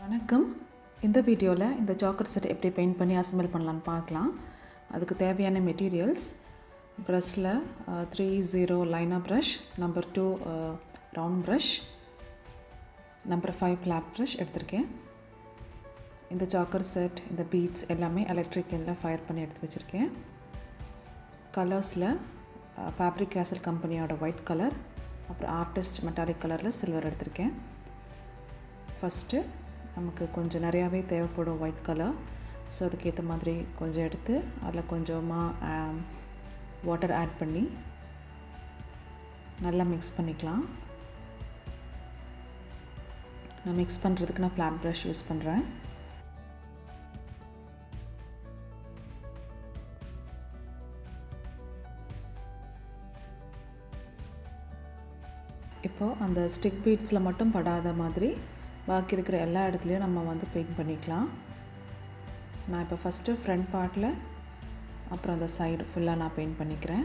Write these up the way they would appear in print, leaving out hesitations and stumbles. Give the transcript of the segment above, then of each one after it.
வணக்கம். இந்த வீடியோவில் இந்த சாக்கர் செட் எப்படி பெயிண்ட் பண்ணி அசம்பிள் பண்ணலான்னு பார்க்கலாம். அதுக்கு தேவையான மெட்டீரியல்ஸ் ப்ரஷில் 30 liner brush, number 2 round brush, number 5 flat brush எடுத்திருக்கேன். இந்த சாக்கர் செட், இந்த பீட்ஸ் எல்லாமே எலக்ட்ரிக்கலில் ஃபயர் பண்ணி எடுத்து வச்சுருக்கேன். கலர்ஸில் ஃபேப்ரிக் கேசல் கம்பெனியோட ஒயிட் கலர், அப்புறம் ஆர்டிஸ்ட் மெட்டாலிக் கலரில் சில்வர் எடுத்திருக்கேன். ஃபஸ்ட்டு நமக்கு கொஞ்சம் நிறையாவே தேவைப்படும் ஒயிட் கலர். ஸோ அதுக்கேற்ற மாதிரி கொஞ்சம் எடுத்து அதில் கொஞ்சமாக வாட்டர் ஆட் பண்ணி நல்லா மிக்ஸ் பண்ணிக்கலாம். நான் மிக்ஸ் பண்ணுறதுக்கு நான் ஃப்ளாட் ப்ரஷ் யூஸ் பண்ணுறேன். இப்போது அந்த ஸ்டிக் பீட்ஸில் மட்டும் படாத மாதிரி பாக்கி இருக்கிற எல்லா இடத்துலையும் நம்ம பெயிண்ட் பண்ணிக்கலாம். நான் இப்போ ஃபஸ்ட்டு ஃப்ரண்ட் பார்ட்டில், அப்புறம் அந்த சைடு ஃபுல்லாக நான் பெயிண்ட் பண்ணிக்கிறேன்.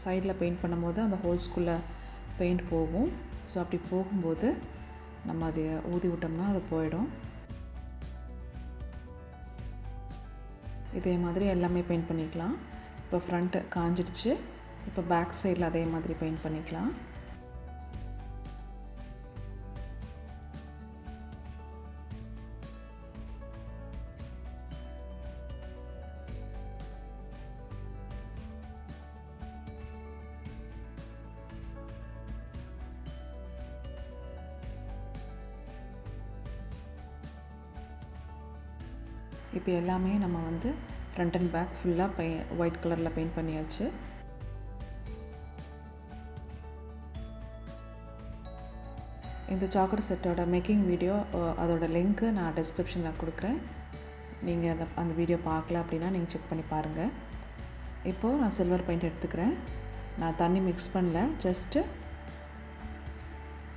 சைடில் பெயிண்ட் பண்ணும்போது அந்த ஹோல்ஸ்குள்ளே பெயிண்ட் போகும். ஸோ அப்படி போகும்போது நம்ம அதை ஊதி விட்டோம்னா அது போயிடும். இதே மாதிரி எல்லாமே பெயிண்ட் பண்ணிக்கலாம். இப்போ ஃப்ரண்ட்டு காஞ்சிடுச்சு. இப்போ பேக் சைடில் அதே மாதிரி பெயிண்ட் பண்ணிக்கலாம். இப்போ எல்லாமே நம்ம ஃப்ரண்ட் அண்ட் பேக் ஃபுல்லாக ஒயிட் கலரில் பெயிண்ட் பண்ணியாச்சு. இந்த சாக்கர் செட்டோட மேக்கிங் வீடியோ, அதோட லிங்க்கு நான் டிஸ்கிரிப்ஷனில் கொடுக்குறேன். நீங்கள் அந்த வீடியோ பார்க்கல அப்படின்னா நீங்கள் செக் பண்ணி பாருங்கள். இப்போது நான் சில்வர் பெயிண்ட் எடுத்துக்கிறேன். நான் தண்ணி மிக்ஸ் பண்ணல, ஜஸ்ட்டு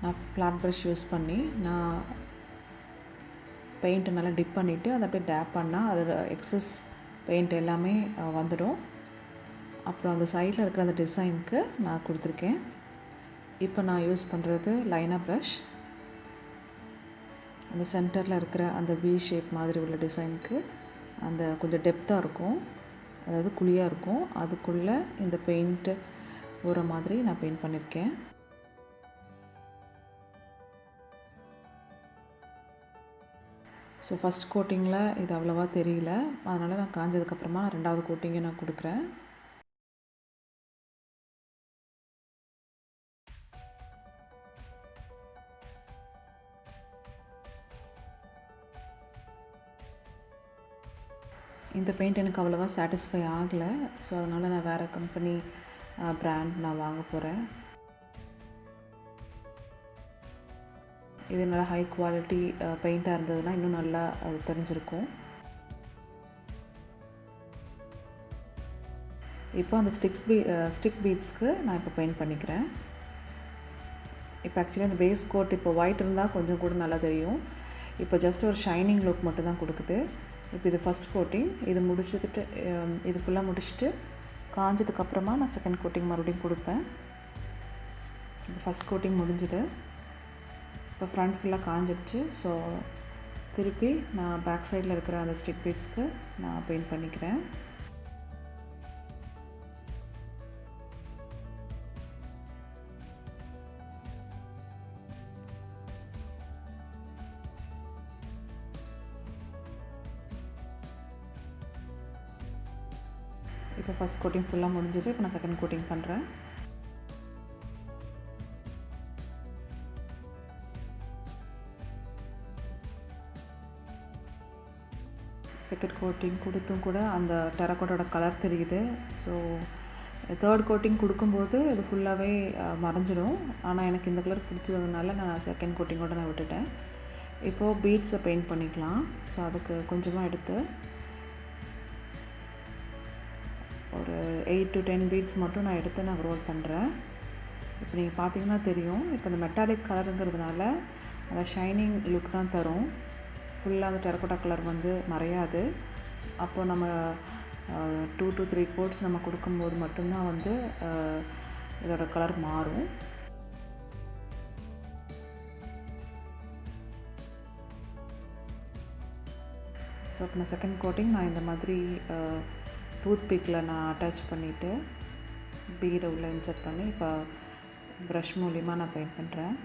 நான் ஃப்ளாட் ப்ரஷ் யூஸ் பண்ணி நான் பெயிண்ட்டை நல்லா டிப் பண்ணிவிட்டு அதை அப்படியே டேப் பண்ணால் அதோட எக்ஸஸ் பெயிண்ட் எல்லாமே வந்துடும். அப்புறம் அந்த சைடில் இருக்கிற அந்த டிசைனுக்கு நான் கொடுத்துருக்கேன். இப்போ நான் யூஸ் பண்ணுறது லைனர் ப்ரஷ். அந்த சென்டரில் இருக்கிற அந்த வி ஷேப் மாதிரி உள்ள டிசைனுக்கு அந்த கொஞ்சம் டெப்த்தாக இருக்கும், அதாவது குழியாக இருக்கும், அதுக்குள்ளே இந்த பெயிண்ட்டு போகிற மாதிரி நான் பெயிண்ட் பண்ணியிருக்கேன். ஸோ ஃபஸ்ட் கோட்டிங்கில் இது அவ்வளோவா தெரியல, அதனால் நான் காஞ்சதுக்கப்புறமா ரெண்டாவது கோட்டிங்கை நான் கொடுக்குறேன். இந்த பெயிண்ட் எனக்கு அவ்வளோவா சாட்டிஸ்ஃபை ஆகலை. ஸோ அதனால் நான் வேறு கம்பெனி பிராண்ட் நான் வாங்க போகிறேன். இது நல்லா ஹை குவாலிட்டி பெயிண்ட்டாக இருந்ததுன்னா இன்னும் நல்லா அது தெரிஞ்சிருக்கும். இப்போ அந்த ஸ்டிக் பீட்ஸ்க்கு நான் இப்போ பெயிண்ட் பண்ணிக்கிறேன். இப்போ ஆக்சுவலி அந்த பேஸ் கோட் இப்போ ஒயிட் இருந்தால் கொஞ்சம் கூட நல்லா தெரியும். இப்போ ஜஸ்ட் ஒரு ஷைனிங் லுக் மட்டும் தான் கொடுக்குது. இப்போ இது ஃபஸ்ட் கோட்டிங். இது முடிச்சுட்டு இது ஃபுல்லாக முடிச்சுட்டு காஞ்சதுக்கப்புறமா நான் செகண்ட் கோட்டிங் மறுபடியும் கொடுப்பேன். இப்போ ஃபஸ்ட் கோட்டிங் முடிஞ்சுது. இப்போ ஃப்ரண்ட் ஃபுல்லாக காஞ்சிடுச்சு. ஸோ திருப்பி நான் பேக் சைடில் இருக்கிற அந்த ஸ்டிக் பீட்ஸ்க்கு நான் பெயிண்ட் பண்ணிக்கிறேன். இப்போ ஃபஸ்ட் கோட்டிங் ஃபுல்லாக முடிஞ்சது. இப்போ நான் செகண்ட் கோட்டிங் பண்ணுறேன். செகண்ட் கோட்டிங் கொடுத்தும் கூட அந்த டெரகோட்டோட கலர் தெரியுது. ஸோ தேர்ட் கோட்டிங் கொடுக்கும்போது இது ஃபுல்லாகவே மறைஞ்சிடும். ஆனால் எனக்கு இந்த கலர் பிடிச்சதுனால நான் செகண்ட் கோட்டிங்கோடு நான் விட்டுட்டேன். இப்போது பீட்ஸை பெயிண்ட் பண்ணிக்கலாம். ஸோ அதுக்கு கொஞ்சமாக எடுத்து ஒரு 8 to 10 பீட்ஸ் மட்டும் நான் எடுத்து நான் ரோல் பண்ணுறேன். இப்போ நீங்கள் பார்த்தீங்கன்னா தெரியும். இப்போ இந்த மெட்டாலிக் கலருங்கிறதுனால அந்த ஷைனிங் லுக் தான் தரும். ஃபுல்லாக அந்த டெரகோட்டா கலர் மறையாது. அப்போ நம்ம 2 to 3 கோட்ஸ் நம்ம கொடுக்கும்போது மட்டும்தான் இதோட கலர் மாறும். ஸோ இப்போ நான் செகண்ட் கோட்டிங் நான் இந்த மாதிரி டூத் பிக்கில் நான் அட்டாச் பண்ணிவிட்டு பீடை உள்ளே இன்சர்ட் பண்ணி இப்போ ப்ரஷ் மூலிமா நான் பெயிண்ட் பண்ணுறேன்.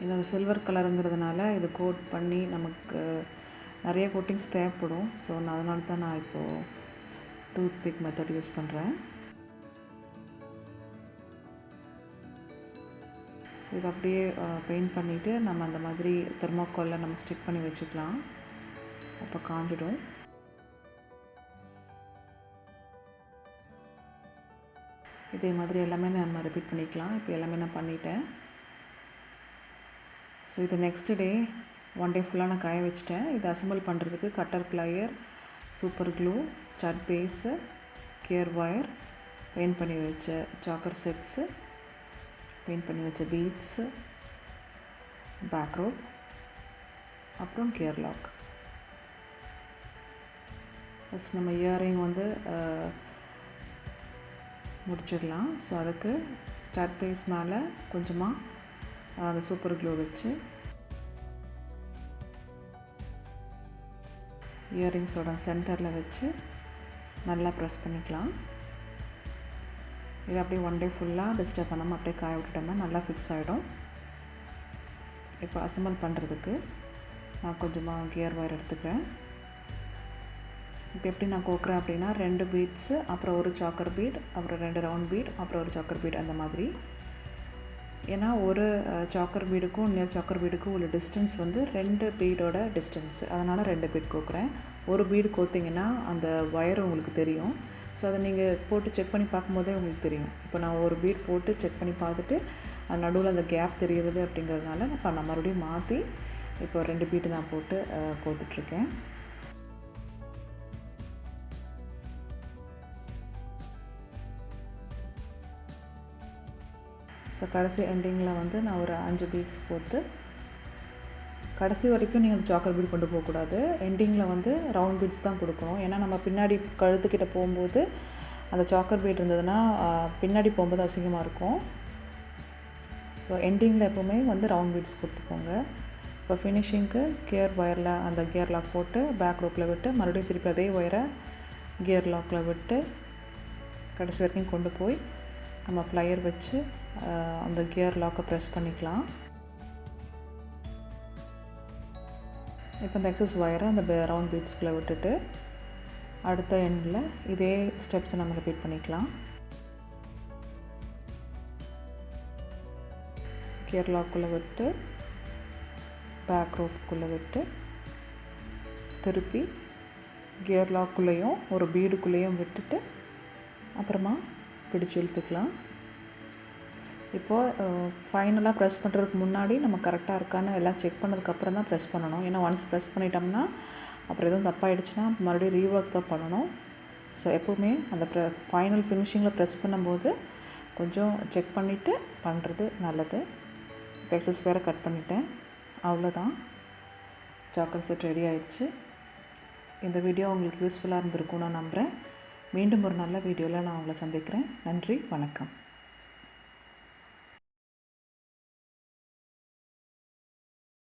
இது சில்வர் கலருங்கிறதுனால இது கோட் பண்ணி நமக்கு நிறைய கோட்டிங்ஸ் தேவைப்படும். ஸோ நான் அதனால தான் நான் இப்போது டூத் பிக் மெத்தட் யூஸ் பண்ணுறேன். ஸோ இதை அப்படியே பெயிண்ட் பண்ணிவிட்டு நம்ம அந்த மாதிரி தெர்மாக்கோலில் நம்ம ஸ்டிக் பண்ணி வச்சுக்கலாம். அப்போ காஞ்சிடும். இதே மாதிரி எல்லாமே நம்ம ரிப்பீட் பண்ணிக்கலாம். இப்போ எல்லாமே நான் பண்ணிட்டேன். ஸோ இது நெக்ஸ்ட் டே ஒன் டே ஃபுல்லாக நான் காய வச்சுட்டேன். இதை அசம்பிள் பண்ணுறதுக்கு cutter plier, super glue, stud base, gear wire, paint பண்ணி வச்ச சாக்கர் செட்ஸு, பெயிண்ட் பண்ணி வச்ச பீட்ஸு, பேக் ரோப், அப்புறம் கியர் லாக். ஃபஸ்ட் நம்ம இயரிங் வந்து முடிச்சிடலாம். ஸோ அதுக்கு ஸ்டட் பேஸ் மேலே கொஞ்சமாக அந்த சூப்பர் க்ளூ வச்சு இயரிங்ஸோட சென்டரில் வச்சு நல்லா ப்ரெஸ் பண்ணிக்கலாம். இதை அப்படியே ஒன் டே ஃபுல்லாக டிஸ்டர்ப் பண்ணாமல் அப்படியே காய விட்டுட்டோம்னா நல்லா ஃபிக்ஸ் ஆகிடும். இப்போ அசம்பிள் பண்ணுறதுக்கு நான் கொஞ்சமாக கியர் ஒயர் எடுத்துக்கிறேன். இப்போ எப்படி நான் கோக்குறேன் அப்படின்னா 2 பீட்ஸு, அப்புறம் ஒரு சாக்கர் பீட், அப்புறம் 2 ரவுண்ட் பீட், அப்புறம் ஒரு சாக்கர் பீட், அந்த மாதிரி. ஏன்னா ஒரு சாக்கர் பீடுக்கும் இன்னொரு சாக்கர் பீடுக்கும் உள்ள டிஸ்டன்ஸ் வந்து 2 பீடோட டிஸ்டன்ஸ். அதனால் 2 பீட் கோக்குறேன். ஒரு பீடு கோத்திங்கன்னா அந்த ஒயர் உங்களுக்கு தெரியும். ஸோ அதை நீங்கள் போட்டு செக் பண்ணி பார்க்கும்போதே உங்களுக்கு தெரியும். இப்போ நான் ஒரு பீட் போட்டு செக் பண்ணி பார்த்துட்டு அது நடுவில் அந்த கேப் தெரிகிறது அப்படிங்கிறதுனால இப்போ நான் மறுபடியும் மாற்றி இப்போ 2 பீட்டு நான் போட்டு கோத்துட்ருக்கேன். ஸோ கடைசி எண்டிங்கில் வந்து நான் ஒரு 5 பீட்ஸ் போட்டு கடைசி வரைக்கும் நீங்கள் அந்த சாக்கர் பீட் கொண்டு போகக்கூடாது. எண்டிங்கில் வந்து ரவுண்ட் பீட்ஸ் தான் கொடுக்கணும். ஏன்னா நம்ம பின்னாடி கழுத்துக்கிட்ட போகும்போது அந்த சாக்கர் பீட் இருந்ததுன்னா பின்னாடி போகும்போது அசிங்கமாக இருக்கும். ஸோ எண்டிங்கில் எப்போவுமே வந்து ரவுண்ட் பீட்ஸ் கொடுத்துக்கோங்க. இப்போ ஃபினிஷிங்க்கு கியர் ஒயரில் அந்த கியர் லாக் போட்டு பேக் ரோப்பில் விட்டு மறுபடியும் திருப்பி அதே ஒயரை கியர் லாக்கில் விட்டு கடைசி வரைக்கும் கொண்டு போய் நம்ம ப்ளையர் வச்சு அந்த கியர் லாக்கை ப்ரெஸ் பண்ணிக்கலாம். இப்போ இந்த எக்ஸஸ் ஒயரை அந்த ரவுண்ட் பீட்ஸ்குள்ளே விட்டுட்டு அடுத்த எண்டில் இதே ஸ்டெப்ஸை நம்ம ரிப்பீட் பண்ணிக்கலாம். கியர் லாக்குள்ளே விட்டு பேக் ரோப்புக்குள்ளே விட்டு திருப்பி கியர் லாக்குள்ளேயும் ஒரு பீடுக்குள்ளேயும் விட்டுட்டு அப்புறமா பிடிச்சி இழுத்துக்கலாம். இப்போது ஃபைனலாக ப்ரெஸ் பண்ணுறதுக்கு முன்னாடி நம்ம கரெக்டாக இருக்கான்னு எல்லாம் செக் பண்ணதுக்கப்புறம் தான் ப்ரெஸ் பண்ணணும். ஏன்னா ஒன்ஸ் ப்ரெஸ் பண்ணிட்டோம்னா அப்புறம் எதுவும் தப்பாகிடுச்சுன்னா மறுபடியும் ரீவொர்க் தான் பண்ணணும். ஸோ எப்போவுமே அந்த ஃபைனல் ஃபினிஷிங்கில் ப்ரெஸ் பண்ணும்போது கொஞ்சம் செக் பண்ணிவிட்டு பண்ணுறது நல்லது. இப்போ எக்ஸஸ் வேறு கட் பண்ணிட்டேன். அவ்வளோதான், சாக்கர் செட் ரெடி ஆயிடுச்சு. இந்த வீடியோ உங்களுக்கு யூஸ்ஃபுல்லாக இருந்திருக்கும் நான் நம்புகிறேன். மீண்டும் ஒரு நல்ல வீடியோவில் நான் உங்களை சந்திக்கிறேன். நன்றி, வணக்கம்.